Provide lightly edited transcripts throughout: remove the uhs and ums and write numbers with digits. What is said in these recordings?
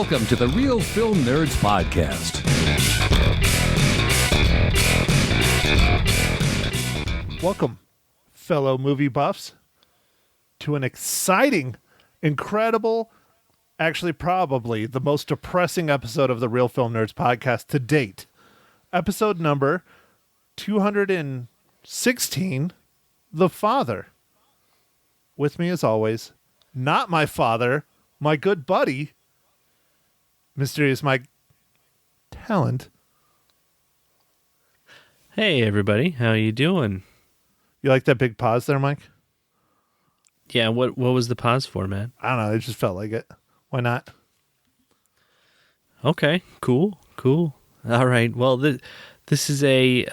Welcome to the Real Film Nerds Podcast. Welcome, fellow movie buffs, to an exciting, incredible, actually probably the most depressing episode of the Real Film Nerds Podcast to date. Episode number 216, The Father. With me as always, not my father, my good buddy, Mysterious Mike Talent. Hey everybody, how you doing? You like that big pause there, Mike? Yeah, what was the pause for, man? I don't know, it just felt like it. Why not? Okay, cool. All right. Well, this is a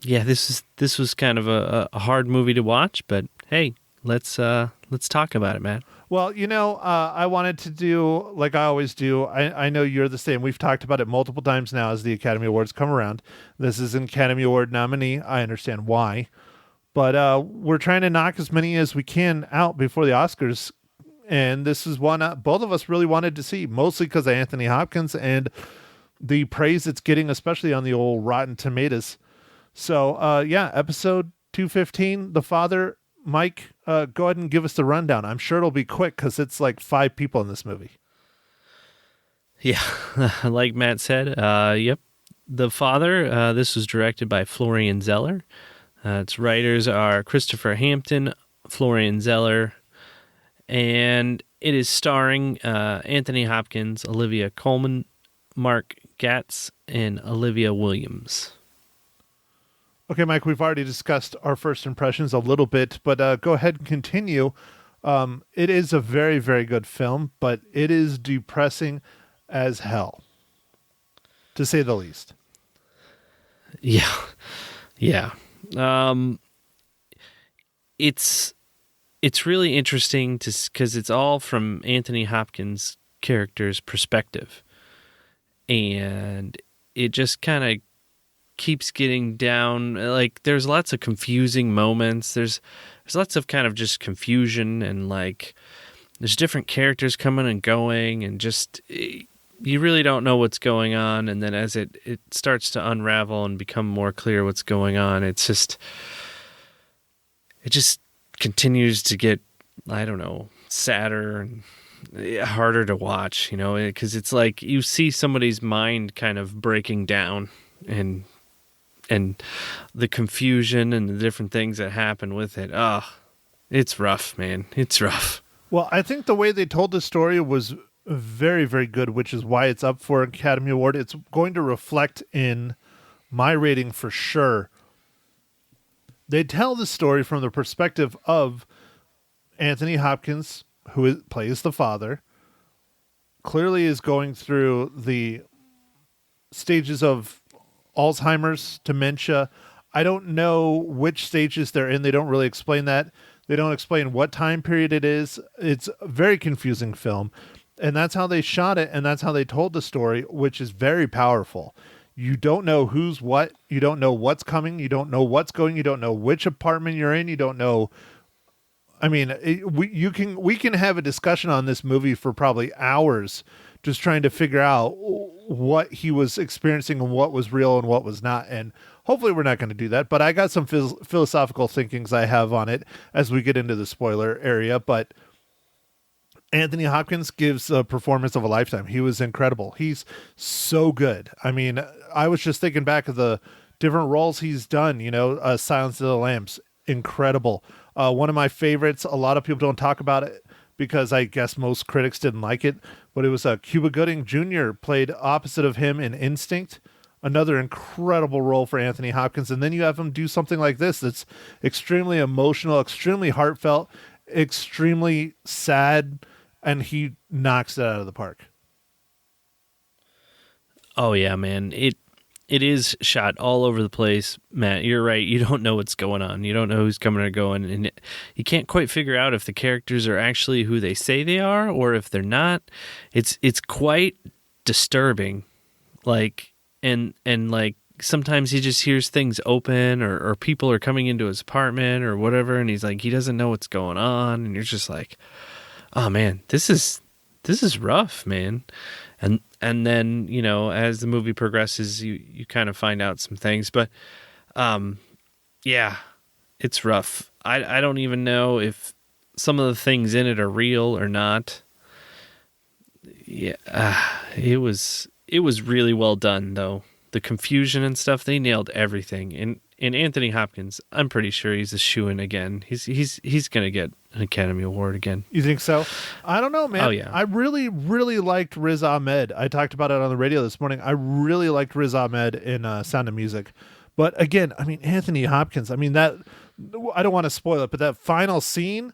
this was kind of a hard movie to watch, but hey, let's talk about it, man. Well, I wanted to do, like I always do, I know you're the same. We've talked about it multiple times now as the Academy Awards come around. This is an Academy Award nominee. I understand why. But we're trying to knock as many as we can out before the Oscars. And this is one both of us really wanted to see, mostly because of Anthony Hopkins and the praise it's getting, especially on the old Rotten Tomatoes. So, episode 215, The Father. Mike, go ahead and give us the rundown. I'm sure it'll be quick because it's like 5 people in this movie. Yeah, like Matt said, yep. The Father, this was directed by Florian Zeller. Its writers are Christopher Hampton, Florian Zeller, and it is starring Anthony Hopkins, Olivia Colman, Mark Gatiss, and Olivia Williams. Okay, Mike, we've already discussed our first impressions a little bit, but go ahead and continue. It is a very, very good film, but it is depressing as hell, to say the least. Yeah. It's really interesting because it's all from Anthony Hopkins' character's perspective, and it just kind of keeps getting down. Like, there's lots of confusing moments. There's lots of kind of just confusion, and like there's different characters coming and going, and just you really don't know what's going on. And then as it starts to unravel and become more clear what's going on, it just continues to get, I don't know, sadder and harder to watch, because it's like you see somebody's mind kind of breaking down, and the confusion and the different things that happen with it. It's rough, man. It's rough. Well, I think the way they told the story was very, very good, which is why it's up for Academy Award. It's going to reflect in my rating for sure. They tell the story from the perspective of Anthony Hopkins, who plays the father, clearly is going through the stages of Alzheimer's, dementia. I don't know which stages they're in. They don't really explain that. They don't explain what time period it is. It's a very confusing film. And that's how they shot it, and that's how they told the story, which is very powerful. You don't know who's what. You don't know what's coming. You don't know what's going. You don't know which apartment you're in. You don't know. I mean, we can have a discussion on this movie for probably hours, just trying to figure out what he was experiencing and what was real and what was not. And hopefully we're not going to do that. But I got some philosophical thinkings I have on it as we get into the spoiler area. But Anthony Hopkins gives a performance of a lifetime. He was incredible. He's so good. I mean, I was just thinking back of the different roles he's done, Silence of the Lambs, incredible. One of my favorites, a lot of people don't talk about it because I guess most critics didn't like it, but it was Cuba Gooding Jr. played opposite of him in Instinct, another incredible role for Anthony Hopkins. And then you have him do something like this that's extremely emotional, extremely heartfelt, extremely sad, and he knocks it out of the park. Oh yeah, man. It is shot all over the place, Matt. You're right. You don't know what's going on. You don't know who's coming or going, and you can't quite figure out if the characters are actually who they say they are or if they're not. It's quite disturbing. Like and like sometimes he just hears things open or people are coming into his apartment or whatever, and he's like he doesn't know what's going on, and you're just like, oh man, this is rough, man. And then, you know, as the movie progresses, you kind of find out some things. But yeah, it's rough. I don't even know if some of the things in it are real or not. Yeah, it was really well done though. The confusion and stuff, they nailed everything. And Anthony Hopkins, I'm pretty sure he's a shoo-in again. He's gonna get an Academy Award again. You think so? I don't know, man. Oh, yeah. I really, really liked Riz Ahmed. I talked about it on the radio this morning. I really liked Riz Ahmed in Sound of Music. But again, I mean, Anthony Hopkins, I mean, that, I don't want to spoil it, but that final scene,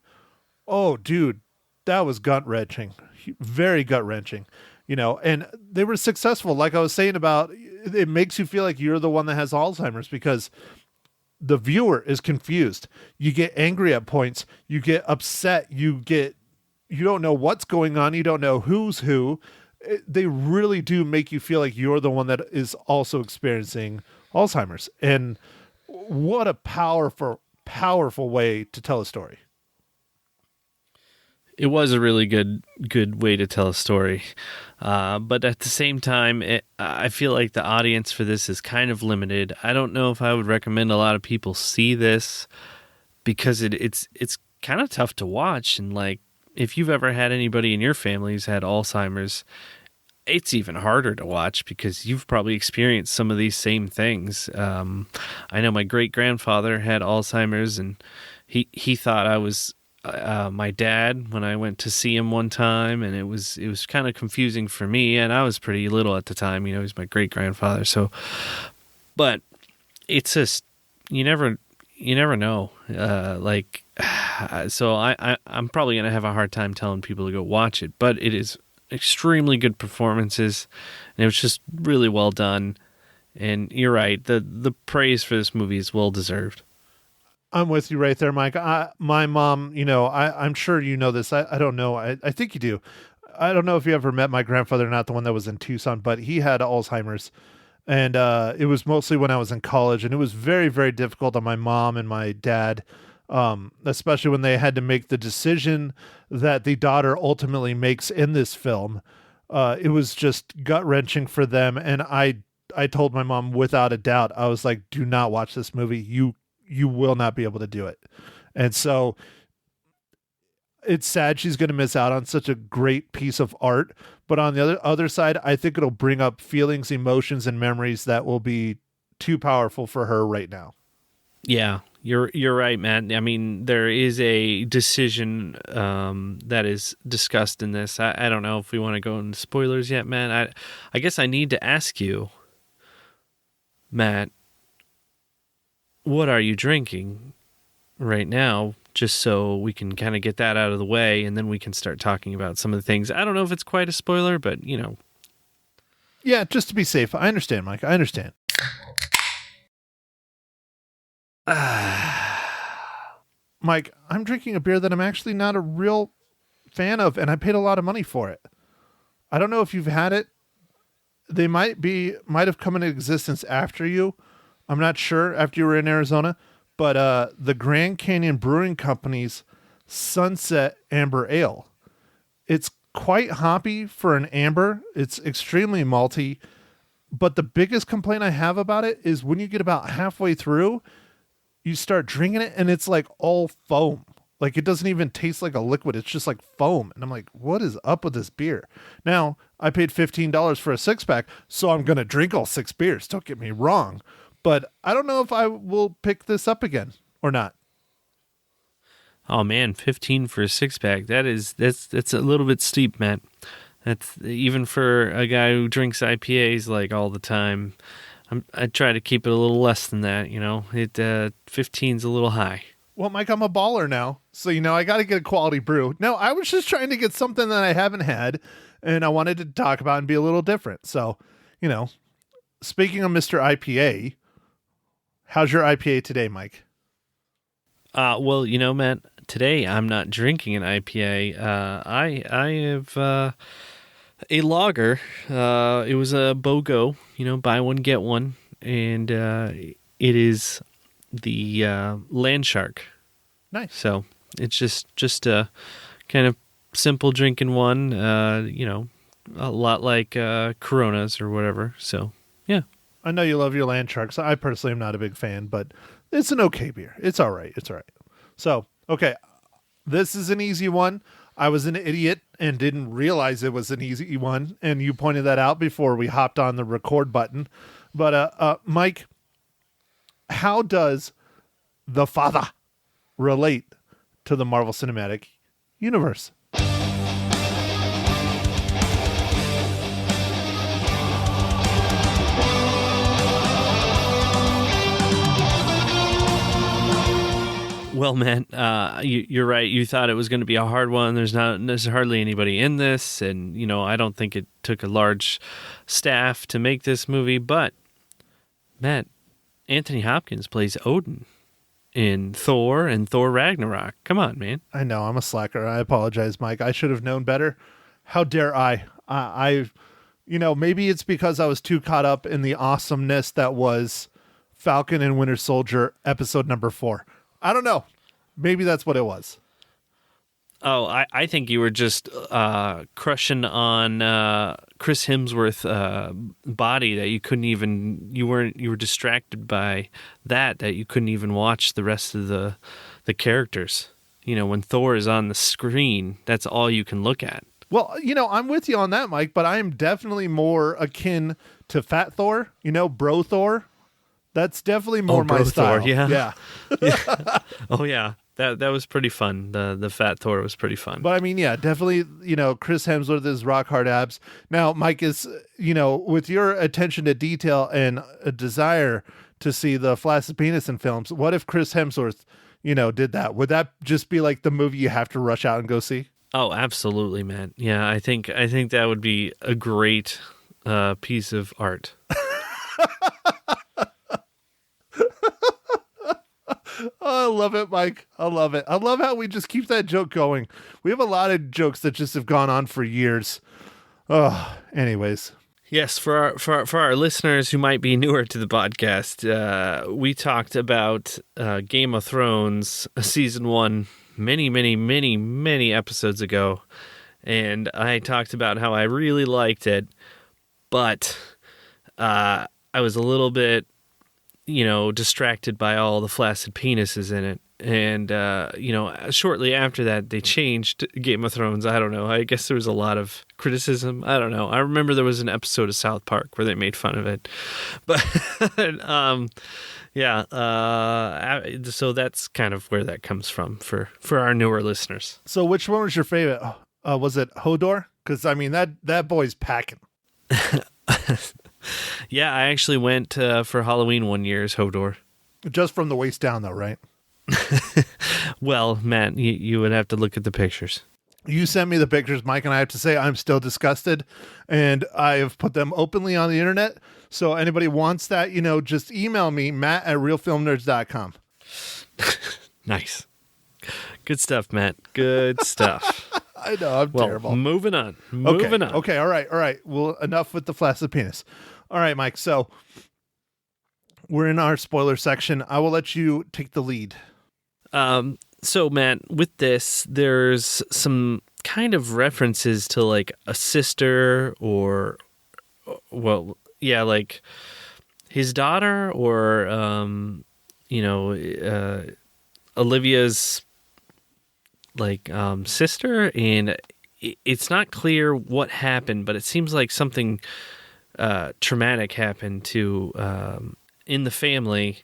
oh, dude, that was gut-wrenching. Very gut-wrenching. You know, and they were successful. Like I was saying about, it makes you feel like you're the one that has Alzheimer's because the viewer is confused. You get angry at points. You get upset. You don't know what's going on. You don't know who's who. They really do make you feel like you're the one that is also experiencing Alzheimer's. And what a powerful, powerful way to tell a story. It was a really good way to tell a story. But at the same time, I feel like the audience for this is kind of limited. I don't know if I would recommend a lot of people see this because it's kind of tough to watch. And like, if you've ever had anybody in your family who's had Alzheimer's, it's even harder to watch because you've probably experienced some of these same things. I know my great-grandfather had Alzheimer's, and he thought I was my dad when I went to see him one time, and it was kind of confusing for me, and I was pretty little at the time. You know, he's my great grandfather. So, but it's just you never know. So I'm probably gonna have a hard time telling people to go watch it, but it is extremely good performances, and it was just really well done. And you're right, the praise for this movie is well deserved. I'm with you right there, Mike. My mom, you know, I'm sure you know this. I don't know. I think you do. I don't know if you ever met my grandfather, not the one that was in Tucson, but he had Alzheimer's. And it was mostly when I was in college. And it was very, very difficult on my mom and my dad, especially when they had to make the decision that the daughter ultimately makes in this film. It was just gut-wrenching for them. And I told my mom without a doubt, I was like, do not watch this movie. You will not be able to do it. And so it's sad she's going to miss out on such a great piece of art. But on the other side, I think it'll bring up feelings, emotions, and memories that will be too powerful for her right now. Yeah, you're right, Matt. I mean, there is a decision that is discussed in this. I don't know if we want to go into spoilers yet, man. I guess I need to ask you, Matt, what are you drinking right now, just so we can kind of get that out of the way, and then we can start talking about some of the things. I don't know if it's quite a spoiler, but, you know. Yeah, just to be safe. I understand, Mike. I understand. Mike, I'm drinking a beer that I'm actually not a real fan of, and I paid a lot of money for it. I don't know if you've had it. They might have come into existence after you. I'm not sure after you were in Arizona, but the Grand Canyon Brewing Company's Sunset Amber Ale. It's quite hoppy for an amber. It's extremely malty, but the biggest complaint I have about it is when you get about halfway through, you start drinking it and it's like all foam. Like it doesn't even taste like a liquid. It's just like foam. And I'm like, what is up with this beer? Now, I paid $15 for a 6-pack, so I'm going to drink all 6 beers. Don't get me wrong. But I don't know if I will pick this up again or not. Oh man, 15 for a 6-pack. That's a little bit steep, Matt. That's even for a guy who drinks IPAs like all the time. I try to keep it a little less than that, you know. 15's a little high. Well, Mike, I'm a baller now, so you know I got to get a quality brew. No, I was just trying to get something that I haven't had, and I wanted to talk about and be a little different. So, you know, speaking of Mr. IPA, how's your IPA today, Mike? Well, you know, Matt, today I'm not drinking an IPA. I have a lager. It was a BOGO, you know, buy one, get one. And it is the Landshark. Nice. So it's just a kind of simple drinking one, you know, a lot like Coronas or whatever. So, yeah. I know you love your Land Sharks. I personally am not a big fan, but it's an okay beer. It's all right. It's all right. So, okay, this is an easy one. I was an idiot and didn't realize it was an easy one, and you pointed that out before we hopped on the record button. But, Mike, how does the Father relate to the Marvel Cinematic Universe? Well, man, you're right. You thought it was going to be a hard one. There's hardly anybody in this, and I don't think it took a large staff to make this movie. But Matt, Anthony Hopkins plays Odin in Thor and Thor Ragnarok. Come on, man. I know I'm a slacker. I apologize, Mike. I should have known better. How dare I? Maybe it's because I was too caught up in the awesomeness that was Falcon and Winter Soldier episode number 4. I don't know. Maybe that's what it was. Oh, I think you were just crushing on Chris Hemsworth's body that you were distracted by that you couldn't even watch the rest of the characters. When Thor is on the screen, that's all you can look at. Well, I'm with you on that, Mike, but I am definitely more akin to Fat Thor, Bro Thor. That's definitely more my style. Thor, yeah. Yeah. Oh, yeah. That was pretty fun. The Fat Thor was pretty fun. But I mean, yeah, definitely, Chris Hemsworth is rock hard abs. Now, Mike is, with your attention to detail and a desire to see the flaccid penis in films, what if Chris Hemsworth, did that? Would that just be like the movie you have to rush out and go see? Oh, absolutely, man. Yeah, I think that would be a great piece of art. Oh, I love it, Mike. I love it. I love how we just keep that joke going. We have a lot of jokes that just have gone on for years. Oh, anyways. Yes, for our listeners who might be newer to the podcast, we talked about Game of Thrones season 1 many episodes ago, and I talked about how I really liked it, but I was a little bit distracted by all the flaccid penises in it. And, shortly after that, they changed Game of Thrones. I don't know. I guess there was a lot of criticism. I don't know. I remember there was an episode of South Park where they made fun of it. But, so that's kind of where that comes from for our newer listeners. So which one was your favorite? Was it Hodor? Because, I mean, that boy's packing. Yeah, I actually went for Halloween one year as Hodor. Just from the waist down, though, right? Well, Matt, you would have to look at the pictures. You sent me the pictures, Mike, and I have to say I'm still disgusted, and I have put them openly on the internet. So anybody wants that, just email me, matt@realfilmnerds.com. Nice. Good stuff, Matt. Good stuff. I know, I'm terrible. Moving on. Okay, all right. Well, enough with the flaccid penis. All right, Mike, so we're in our spoiler section. I will let you take the lead. So, Matt, with this, there's some kind of references to, like, a sister or, well, yeah, like his daughter or, Olivia's, like, sister, and it's not clear what happened, but it seems like something traumatic happened to in the family,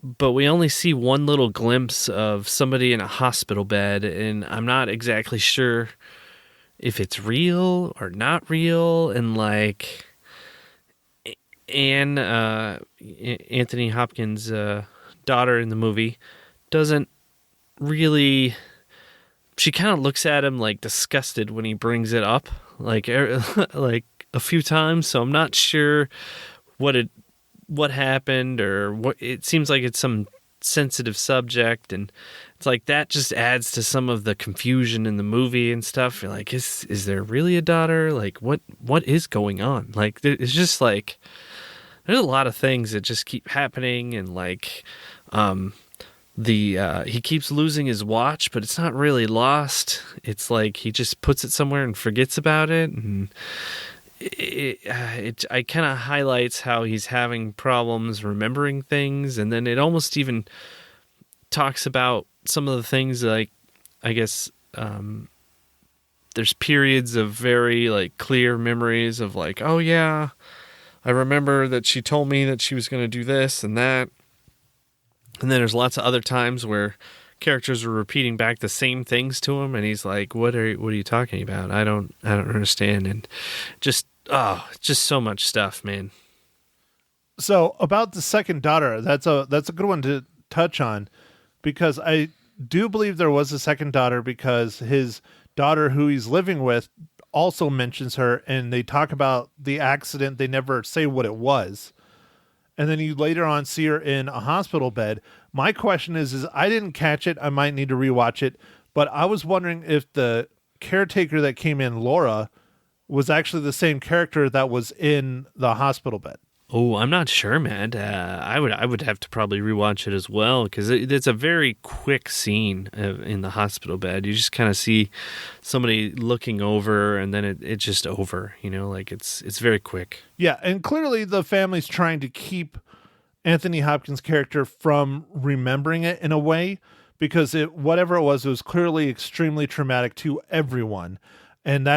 but we only see one little glimpse of somebody in a hospital bed, and I'm not exactly sure if it's real or not real. And like Anne, Anthony Hopkins' daughter in the movie, doesn't really, she kind of looks at him like disgusted when he brings it up, like a few times. So I'm not sure what happened, or what. It seems like it's some sensitive subject, and it's like that just adds to some of the confusion in the movie and stuff. You're like, is there really a daughter? Like, what is going on? Like, it's just like there's a lot of things that just keep happening, and like he keeps losing his watch, but it's not really lost. It's like he just puts it somewhere and forgets about it, and it kind of highlights how he's having problems remembering things, and then it almost even talks about some of the things like, I guess, there's periods of very like clear memories of like, oh yeah, I remember that she told me that she was going to do this and that. And then there's lots of other times where characters are repeating back the same things to him, and he's like, "What are you talking about? I don't understand." And just so much stuff, man. So about the second daughter, that's a good one to touch on, because I do believe there was a second daughter, because his daughter who he's living with also mentions her, and they talk about the accident. They never say what it was. And then you later on see her in a hospital bed. My question is I didn't catch it. I might need to rewatch it. But I was wondering if the caretaker that came in, Laura, was actually the same character that was in the hospital bed. Oh, I'm not sure, man. I would have to probably rewatch it as well, because it's a very quick scene in the hospital bed. You just kind of see somebody looking over, and then it's just over. You know, like it's very quick. Yeah, and clearly the family's trying to keep Anthony Hopkins' character from remembering it in a way, because whatever it was clearly extremely traumatic to everyone, and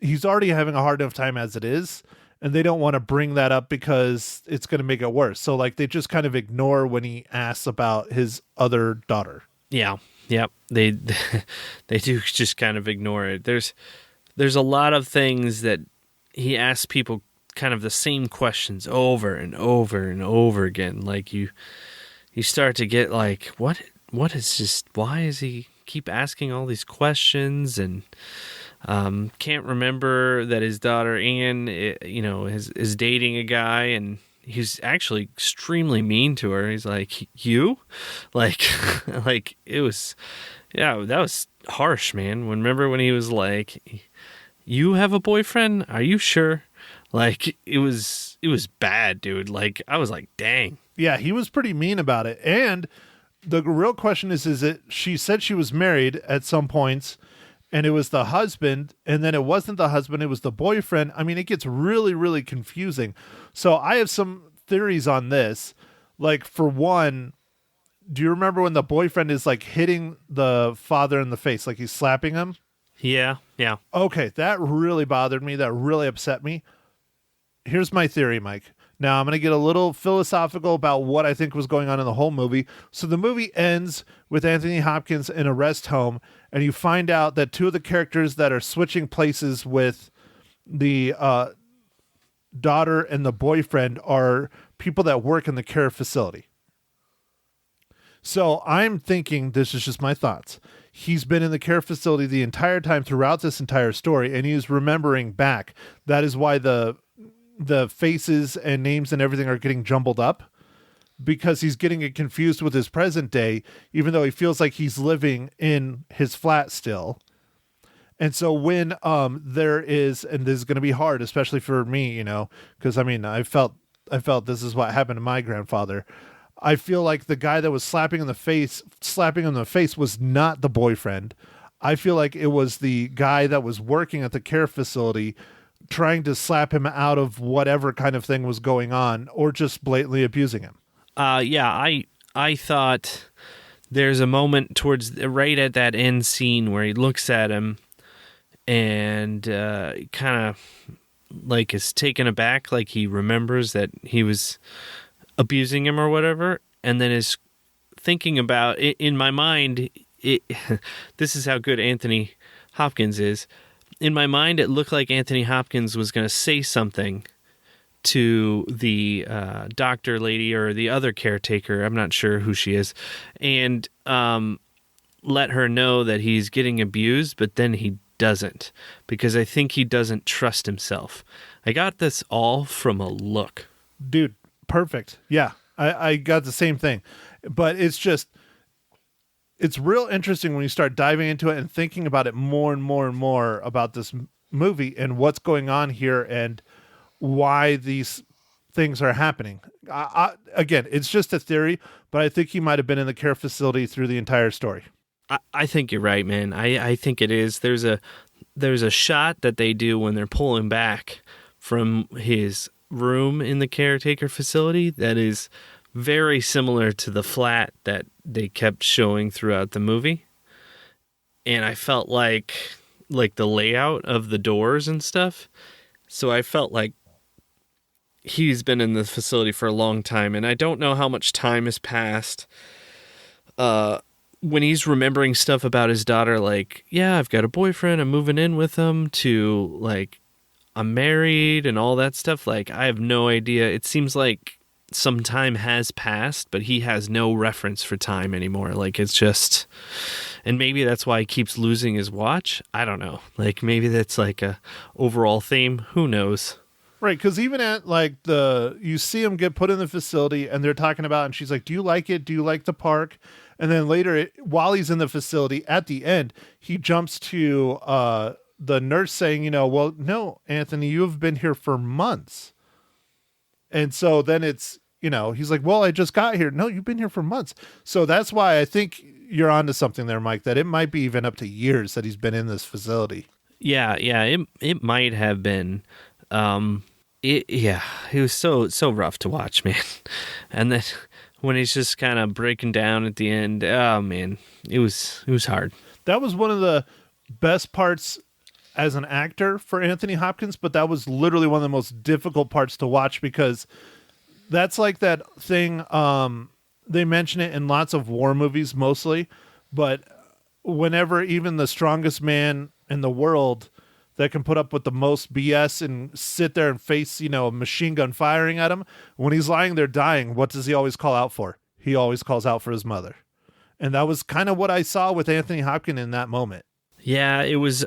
he's already having a hard enough time as it is. And they don't want to bring that up because it's going to make it worse. So like they just kind of ignore when he asks about his other daughter. Yeah. Yep. They do just kind of ignore it. There's a lot of things that he asks people kind of the same questions over and over and over again. Like you start to get like, what is just, why is he keep asking all these questions? And can't remember that his daughter Anne, is dating a guy, and he's actually extremely mean to her. He's like, "You," like it was, yeah, that was harsh, man. Remember when he was like, "You have a boyfriend? Are you sure?" Like it was bad, dude. Like I was like, "Dang." Yeah, he was pretty mean about it. And the real question is it? She said she was married at some points. And it was the husband, and then it wasn't the husband, it was the boyfriend. I mean, it gets really, really confusing. So I have some theories on this. Like, for one, do you remember when the boyfriend is like hitting the father in the face, like he's slapping him? Yeah. Okay, that really bothered me. That really upset me. Here's my theory, Mike. Now, I'm going to get a little philosophical about what I think was going on in the whole movie. So the movie ends with Anthony Hopkins in a rest home, and you find out that two of the characters that are switching places with the daughter and the boyfriend are people that work in the care facility. So I'm thinking, this is just my thoughts, he's been in the care facility the entire time throughout this entire story, and he's remembering back. That is why the faces and names and everything are getting jumbled up, because he's getting it confused with his present day, even though he feels like he's living in his flat still. And so when there is, and this is going to be hard, especially for me, because I mean, I felt this is what happened to my grandfather. I feel like the guy that was slapping him in the face was not the boyfriend. I feel like it was the guy that was working at the care facility, trying to slap him out of whatever kind of thing was going on, or just blatantly abusing him. I thought there's a moment right at that end scene where he looks at him and kind of like is taken aback, like he remembers that he was abusing him or whatever, and then is thinking about it. In my mind, this is how good Anthony Hopkins is. In my mind, it looked like Anthony Hopkins was going to say something to the doctor lady or the other caretaker, I'm not sure who she is, and let her know that he's getting abused, but then he doesn't, because I think he doesn't trust himself. I got this all from a look. Dude, perfect. Yeah, I got the same thing. But it's real interesting when you start diving into it and thinking about it more and more and more about this movie and what's going on here and why these things are happening. Again, it's just a theory, but I think he might have been in the care facility through the entire story. I think you're right, man. I think it is. There's a shot that they do when they're pulling back from his room in the caretaker facility that is very similar to the flat that they kept showing throughout the movie. And I felt like the layout of the doors and stuff. So I felt like he's been in the facility for a long time, and I don't know how much time has passed. When he's remembering stuff about his daughter, like, yeah, I've got a boyfriend, I'm moving in with him, to like, I'm married and all that stuff. Like, I have no idea. It seems like some time has passed, but he has no reference for time anymore. Like, it's just, and maybe that's why he keeps losing his watch. I don't know. Like, maybe that's like a overall theme. Who knows? Right, because even at like you see him get put in the facility and they're talking about, and she's like, do you like it? Do you like the park? And then later, while he's in the facility, at the end, he jumps to the nurse saying, well, no, Anthony, you have been here for months. And so then it's, he's like, well, I just got here. No, you've been here for months. So that's why I think you're onto something there, Mike, that it might be even up to years that he's been in this facility. Yeah, it might have been. It was so rough to watch, man. And then when he's just kind of breaking down at the end, oh man, it was hard. That was one of the best parts as an actor for Anthony Hopkins, but that was literally one of the most difficult parts to watch, because that's like that thing, they mention it in lots of war movies mostly, but whenever even the strongest man in the world that can put up with the most BS and sit there and face, a machine gun firing at him, when he's lying there dying, what does he always call out for? He always calls out for his mother. And that was kind of what I saw with Anthony Hopkins in that moment. Yeah, it was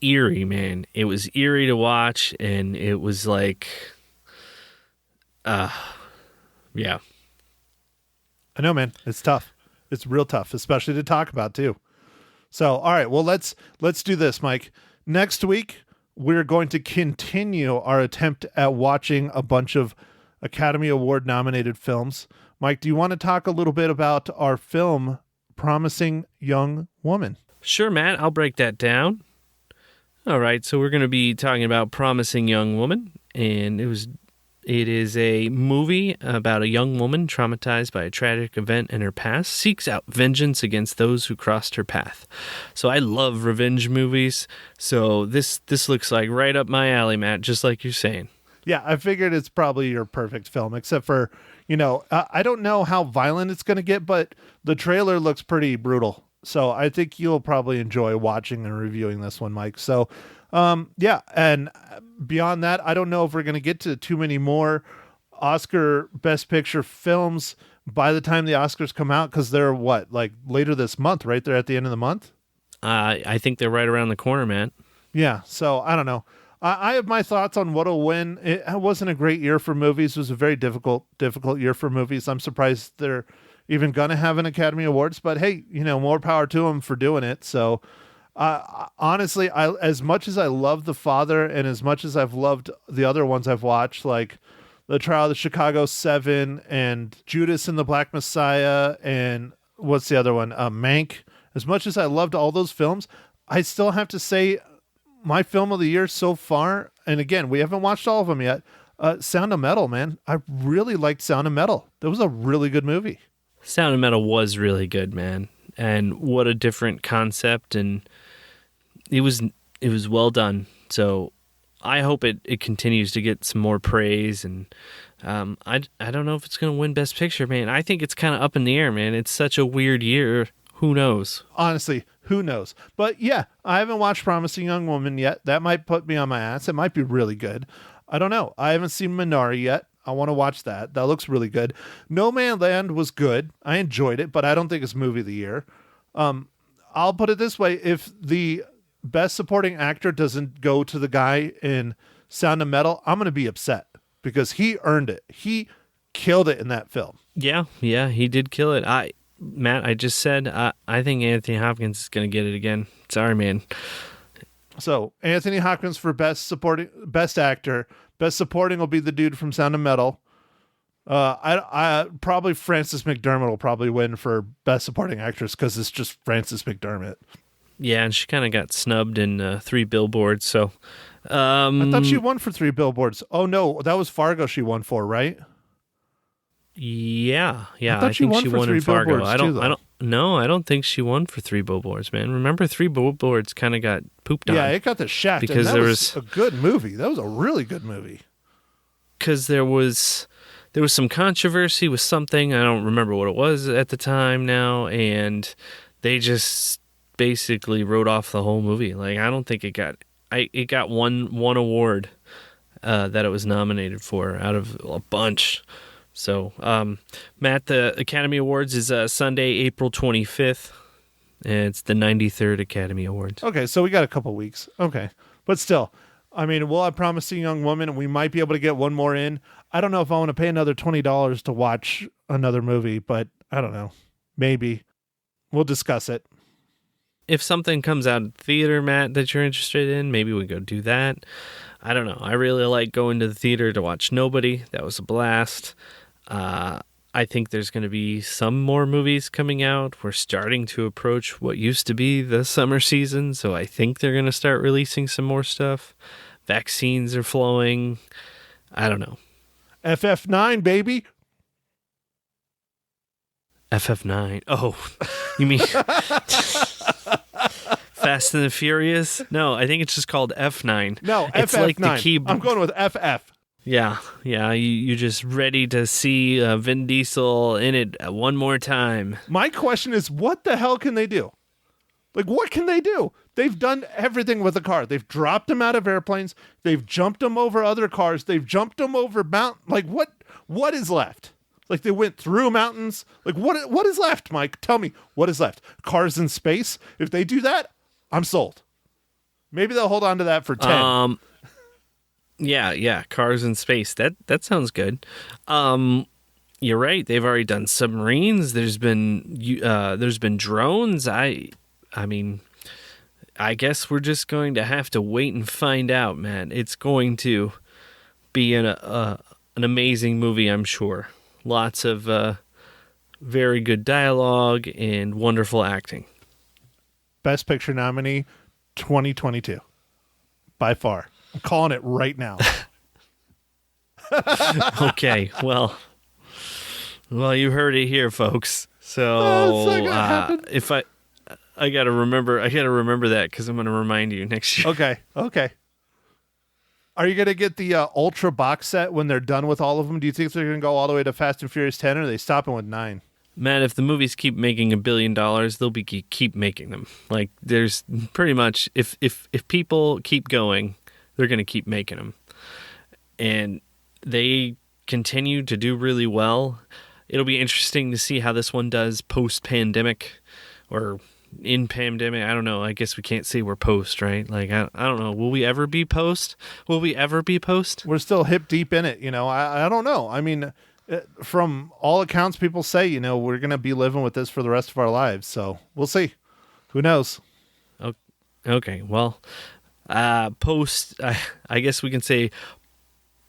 eerie, man. It was eerie to watch, and it was like, yeah. I know, man. It's tough. It's real tough, especially to talk about too. So, all right, well, let's do this, Mike. Next week, we're going to continue our attempt at watching a bunch of Academy Award nominated films. Mike, do you want to talk a little bit about our film, Promising Young Woman? Sure, Matt. I'll break that down. All right, so we're going to be talking about Promising Young Woman, and it is a movie about a young woman traumatized by a tragic event in her past, seeks out vengeance against those who crossed her path. So I love revenge movies, so this looks like right up my alley, Matt, just like you're saying. Yeah, I figured it's probably your perfect film, except for, I don't know how violent it's going to get, but the trailer looks pretty brutal. So I think you'll probably enjoy watching and reviewing this one, Mike. So yeah, and beyond that, I don't know if we're going to get to too many more Oscar Best Picture films by the time the Oscars come out, because they're later this month, right? They're at the end of the month. I think they're right around the corner, man. Yeah, so I don't know. I have my thoughts on what'll win. It wasn't a great year for movies. It was a very difficult year for movies. I'm surprised they're even going to have an Academy Awards, but hey, more power to them for doing it. So honestly, as much as I love The Father and as much as I've loved the other ones I've watched, like The Trial of the Chicago 7 and Judas and the Black Messiah and what's the other one? Mank. As much as I loved all those films, I still have to say my film of the year so far, and again, we haven't watched all of them yet, Sound of Metal, man. I really liked Sound of Metal. That was a really good movie. Sound of Metal was really good, man. And what a different concept, and it was well done. So I hope it continues to get some more praise, and I don't know if it's going to win Best Picture, man. I think it's kind of up in the air, man. It's such a weird year. Who knows? Honestly, who knows? But yeah, I haven't watched Promising Young Woman yet. That might put me on my ass. It might be really good. I don't know. I haven't seen Minari yet. I want to watch that. That looks really good. No Man's Land was good. I enjoyed it, but I don't think it's movie of the year. I'll put it this way. If the Best Supporting Actor doesn't go to the guy in Sound of Metal, I'm going to be upset because he earned it. He killed it in that film. Yeah, he did kill it. Matt, I just said I think Anthony Hopkins is going to get it again. Sorry, man. So Anthony Hopkins for Best Actor, Best Supporting will be the dude from Sound of Metal. I probably Frances McDermott will probably win for Best Supporting Actress because it's just Frances McDermott. Yeah, and she kind of got snubbed in 3 Billboards. So I thought she won for 3 Billboards. Oh no, that was Fargo. She won for, right? yeah, I I think she won in 3 Fargo. Billboards, I don't think she won for 3 Billboards, man. Remember 3 Billboards kind of got pooped on. Yeah, it got the shaft because and that there was a good movie. That was a really good movie. Because there was some controversy with something. I don't remember what it was at the time now, and they just basically wrote off the whole movie. Like, I don't think it got one award that it was nominated for out of a bunch. So, Matt, the Academy Awards is Sunday, April 25th, and it's the 93rd Academy Awards. Okay, so we got a couple weeks. Okay, but still, I mean, we'll have Promising Young Woman, and we might be able to get one more in. I don't know if I want to pay another $20 to watch another movie, but I don't know. Maybe. We'll discuss it. If something comes out of the theater, Matt, that you're interested in, maybe we go do that. I don't know. I really like going to the theater to watch Nobody. That was a blast. I think there's going to be some more movies coming out. We're starting to approach what used to be the summer season, so I think they're going to start releasing some more stuff. Vaccines are flowing. I don't know. FF9, baby. FF9. Oh, you mean Fast and the Furious? No, I think it's just called F9. No, it's FF9. like the keyboard. I'm going with FF. Yeah. You just ready to see Vin Diesel in it one more time. My question is, what the hell can they do? Like, what can they do? They've done everything with a car. They've dropped them out of airplanes. They've jumped them over other cars. They've jumped them over like what is left? Like, they went through mountains. Like, what is left, Mike? Tell me, what is left? Cars in space? If they do that, I'm sold. Maybe they'll hold on to that for 10. Yeah, cars in space. That sounds good. You're right. They've already done submarines. There's been drones. I mean, I guess we're just going to have to wait and find out, man. It's going to be an amazing movie, I'm sure. Lots of very good dialogue and wonderful acting. Best Picture nominee, 2022. By far. I'm calling it right now. Okay, well, you heard it here, folks. So if I gotta remember that because I'm gonna remind you next year. Okay. Are you gonna get the Ultra box set when they're done with all of them? Do you think they're gonna go all the way to Fast and Furious 10, or are they stopping with 9? Matt, if the movies keep making $1 billion, they'll be keep making them. Like, there's pretty much if people keep going, they're going to keep making them. And they continue to do really well. It'll be interesting to see how this one does post-pandemic or in pandemic. I don't know. I guess we can't say we're post, right? Like, I don't know. Will we ever be post? We're still hip deep in it. You know, I don't know. I mean, from all accounts, people say, you know, we're going to be living with this for the rest of our lives. So we'll see. Who knows? Okay. Well, post, I guess we can say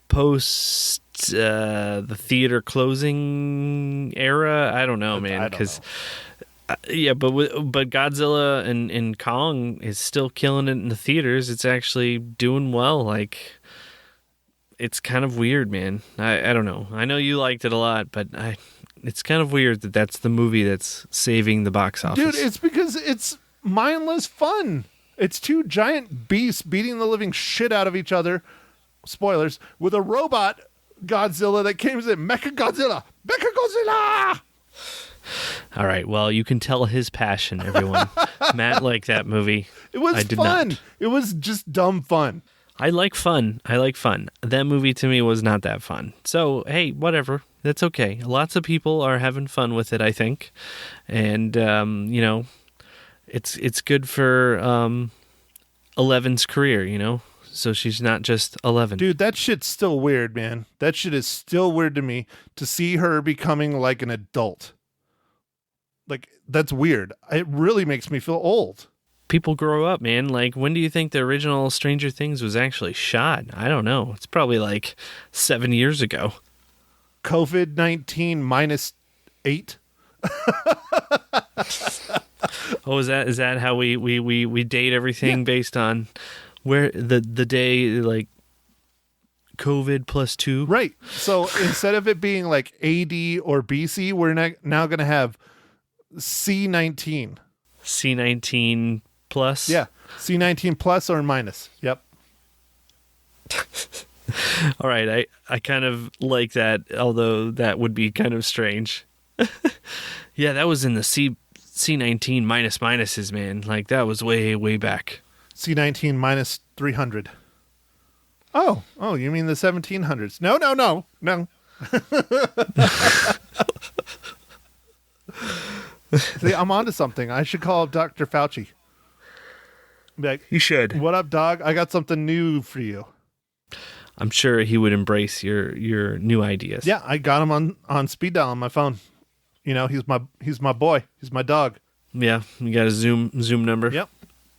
post the theater closing era. I don't know, man, because yeah, but Godzilla and Kong is still killing it in the theaters. It's actually doing well. Like, it's kind of weird, man. I don't know. I know you liked it a lot, but it's kind of weird that that's the movie that's saving the box office. Dude, it's because it's mindless fun. It's two giant beasts beating the living shit out of each other. Spoilers. With a robot Godzilla that came in Mechagodzilla. All right. Well, you can tell his passion, everyone. Matt liked that movie. It was fun. Not. It was just dumb fun. I like fun. That movie to me was not that fun. So, hey, whatever. That's okay. Lots of people are having fun with it, I think. And, you know, it's good for Eleven's career, you know? So she's not just 11. Dude, that shit's still weird, man. That shit is still weird to me to see her becoming like an adult. Like, that's weird. It really makes me feel old. people grow up, man. Like, when do you think the original Stranger Things was actually shot? I don't know. It's probably like 7 years ago. COVID-19 -8. Oh, is that how we date everything based on where the day, like COVID +2? Right. So instead of it being like AD or BC, we're now going to have C19. C19 plus? Yeah. C19 plus or minus. Yep. All right. I kind of like that, although that would be kind of strange. Yeah, that was in the C19 minuses, man. Like, that was way, way back. C19 -300. Oh, you mean the 1700s? No. See, I'm onto something. I should call up Dr. Fauci. Be like, You should. what up, dog? I got something new for you. I'm sure he would embrace your new ideas. Yeah, I got him on speed dial on my phone. You know, he's my boy. He's my dog. Yeah, you got a Zoom number. Yep.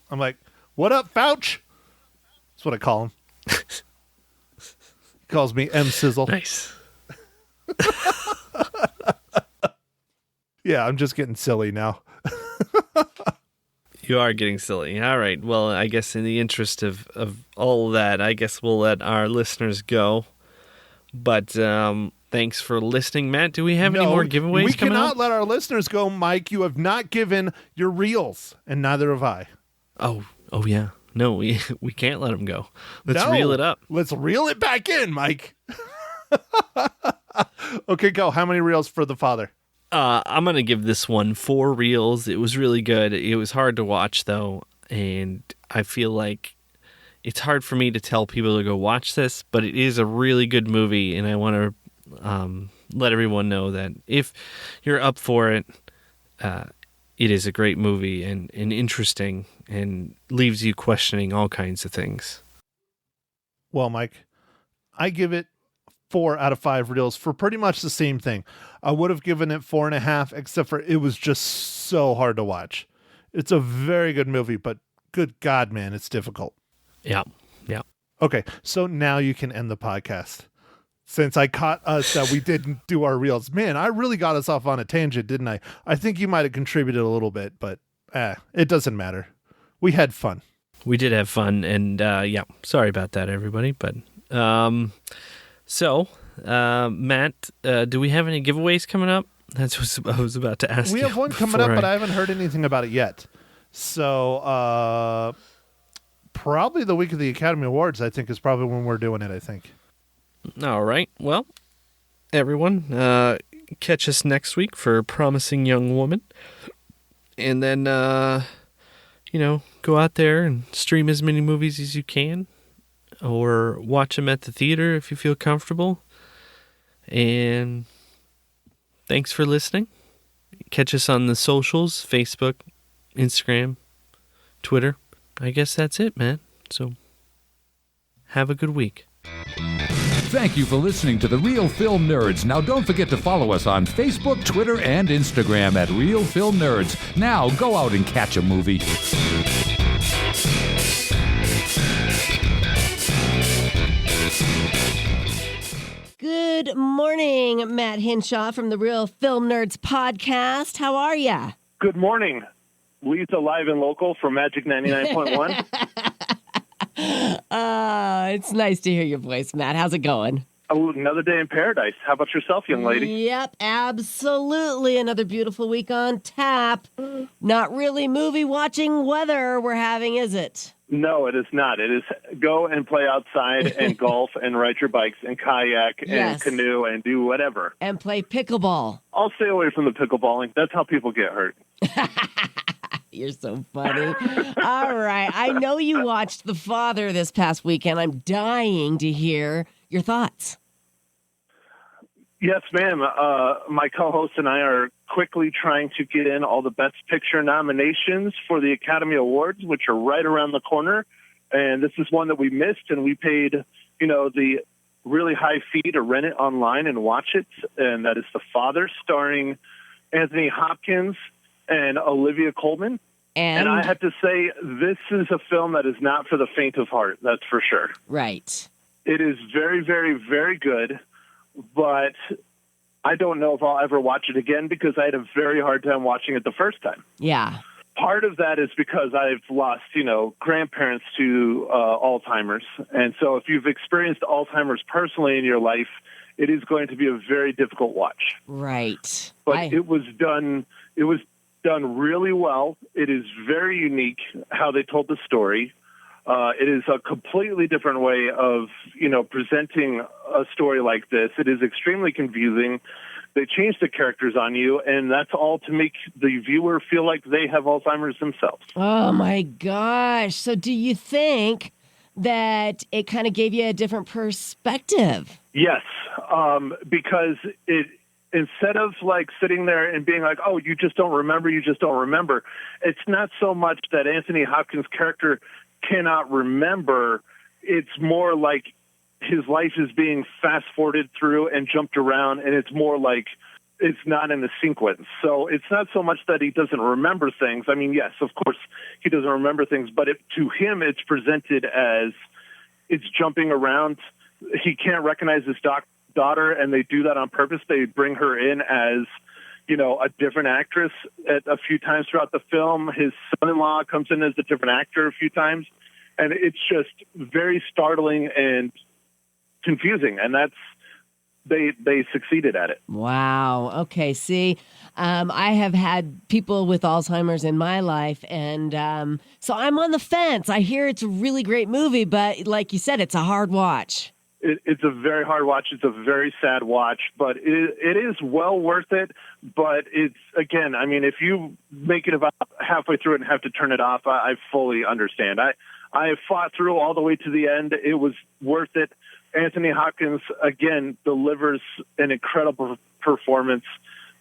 I'm like, what up, Fauch? That's what I call him. He calls me M Sizzle. Nice. Yeah, I'm just getting silly now. You are getting silly. All right. Well, I guess in the interest of all that, I guess we'll let our listeners go. But thanks for listening, Matt. Do we have any more giveaways we coming cannot up? let our listeners go, Mike. You have not given your reels, and neither have I. Oh yeah. No, we can't let them go. Let's No. reel it up. Let's reel it back in, Mike. Okay, go. How many reels for the father? I'm going to give this one 4 reels. It was really good. It was hard to watch, though, and I feel like it's hard for me to tell people to go watch this, but it is a really good movie, and I want to let everyone know that if you're up for it, it is a great movie and interesting and leaves you questioning all kinds of things. Well, Mike, I give it 4 out of 5 reels for pretty much the same thing. I would have given it 4.5, except for it was just so hard to watch. It's a very good movie, but good God, man, it's difficult. Yeah. Okay, so now you can end the podcast. Since I caught us that we didn't do our reels. Man, I really got us off on a tangent, didn't I? I think you might have contributed a little bit, but it doesn't matter. We had fun. We did have fun, and sorry about that, everybody. But Matt, do we have any giveaways coming up? That's what I was about to ask. We have one coming up, but I haven't heard anything about it yet. So probably the week of the Academy Awards, I think, is probably when we're doing it, I think. All right. Well, everyone, catch us next week for Promising Young Woman. And then, go out there and stream as many movies as you can. Or watch them at the theater if you feel comfortable. And thanks for listening. Catch us on the socials, Facebook, Instagram, Twitter. I guess that's it, man. So have a good week. Thank you for listening to The Real Film Nerds. Now don't forget to follow us on Facebook, Twitter, and Instagram at Real Film Nerds. Now go out and catch a movie. Good morning, Matt Hinshaw from the Real Film Nerds podcast. How are ya? Good morning. Lisa live and local from Magic 99.1. It's nice to hear your voice, Matt. How's it going? Oh, another day in paradise. How about yourself, young lady? Yep, absolutely. Another beautiful week on tap. Not really movie watching weather we're having, is it? No, it is not. It is go and play outside and golf and ride your bikes and kayak and Yes. canoe and do whatever. And play pickleball. I'll stay away from the pickleballing. That's how people get hurt. You're so funny. All right. I know you watched The Father this past weekend. I'm dying to hear your thoughts. Yes, ma'am. My co-host and I are quickly trying to get in all the Best Picture nominations for the Academy Awards, which are right around the corner. And this is one that we missed, and we paid, the really high fee to rent it online and watch it. And that is The Father, starring Anthony Hopkins and Olivia Colman. And I have to say, this is a film that is not for the faint of heart, that's for sure. Right. It is very, very, very good, but I don't know if I'll ever watch it again because I had a very hard time watching it the first time. Yeah. Part of that is because I've lost, grandparents to Alzheimer's. And so if you've experienced Alzheimer's personally in your life, it is going to be a very difficult watch. Right. But it was done really well. It is very unique how they told the story. It is a completely different way of, presenting a story like this. It is extremely confusing. They change the characters on you, and that's all to make the viewer feel like they have Alzheimer's themselves. Oh, my gosh. So do you think that it kind of gave you a different perspective? Yes, because it instead of like sitting there and being like, oh, you just don't remember, it's not so much that Anthony Hopkins' character cannot remember. It's more like his life is being fast-forwarded through and jumped around, and it's more like it's not in the sequence. So it's not so much that he doesn't remember things. I mean, yes, of course, he doesn't remember things, but to him, it's presented as it's jumping around. He can't recognize his daughter, and they do that on purpose. They bring her in as, a different actress at a few times throughout the film. His son-in-law comes in as a different actor a few times, and it's just very startling and confusing, and they succeeded at it. Wow. Okay. See, I have had people with Alzheimer's in my life, and so I'm on the fence. I hear it's a really great movie, but like you said, it's a hard watch. It's a very hard watch. It's a very sad watch, but it is well worth it. But it's, again, I mean, if you make it about halfway through it and have to turn it off, I fully understand. I fought through all the way to the end. It was worth it. Anthony Hopkins, again, delivers an incredible performance,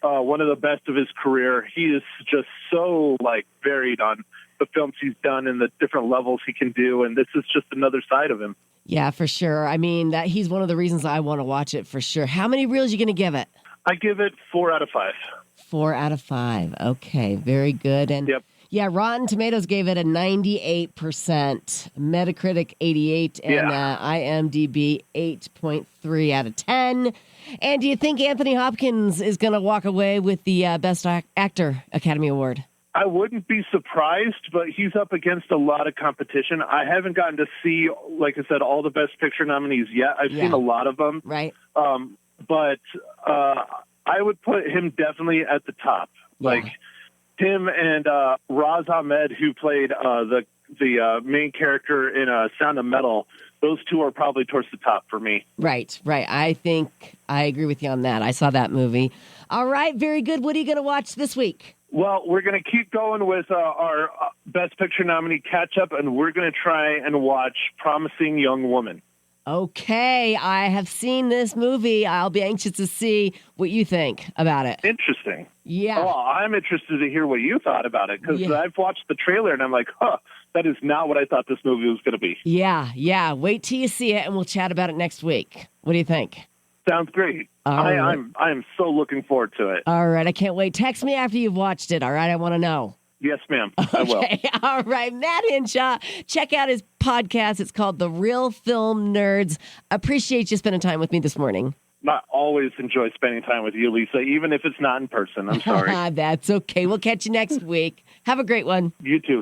one of the best of his career. He is just so, varied on the films he's done and the different levels he can do, and this is just another side of him. Yeah, for sure. I mean, that he's one of the reasons I want to watch it for sure. How many reels are you going to give it? I give it 4 out of 5. 4 out of 5. Okay, very good. And yep. Yeah, Rotten Tomatoes gave it a 98%, Metacritic 88, and IMDb 8.3 out of 10. And do you think Anthony Hopkins is going to walk away with the Best Actor Academy Award? I wouldn't be surprised, but he's up against a lot of competition. I haven't gotten to see, like I said, all the Best Picture nominees yet. I've seen a lot of them. Right. But I would put him definitely at the top. Yeah. Him and Riz Ahmed, who played the main character in Sound of Metal, those two are probably towards the top for me. Right. I think I agree with you on that. I saw that movie. All right, very good. What are you going to watch this week? Well, we're going to keep going with our Best Picture nominee catch-up, and we're going to try and watch Promising Young Woman. Okay, I have seen this movie. I'll be anxious to see what you think about it. Interesting. Yeah. Well, I'm interested to hear what you thought about it, because I've watched the trailer, and I'm like, that is not what I thought this movie was going to be. Yeah. Wait till you see it, and we'll chat about it next week. What do you think? Sounds great. Right. I'm so looking forward to it. All right, I can't wait. Text me after you've watched it, all right? I want to know. Yes, ma'am. I will. Okay, all right. Matt Hinshaw, check out his podcast. It's called The Real Film Nerds. Appreciate you spending time with me this morning. I always enjoy spending time with you, Lisa, even if it's not in person. I'm sorry. That's okay. We'll catch you next week. Have a great one. You too.